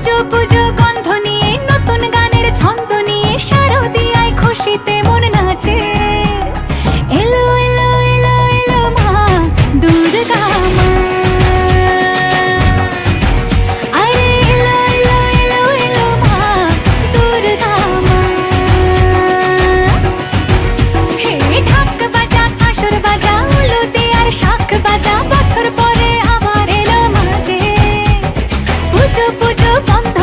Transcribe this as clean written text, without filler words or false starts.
পুজো পুজো গন্ধ নিয়ে, নতুন গানের ছন্দ নিয়ে, শারদিয়ায় খুশিতে মন নাচে। এলো এলো এলো এলো মা দুর্গা মা, আরে এলো এলো এলো এলো মা দুর্গা মা। হে ঢাক বাজা, কাসর বাজা, উলুতে আর শাঁখ বাজা, বছর পরে আবার এলো মাঝে। পুজো পুজো বন্ধ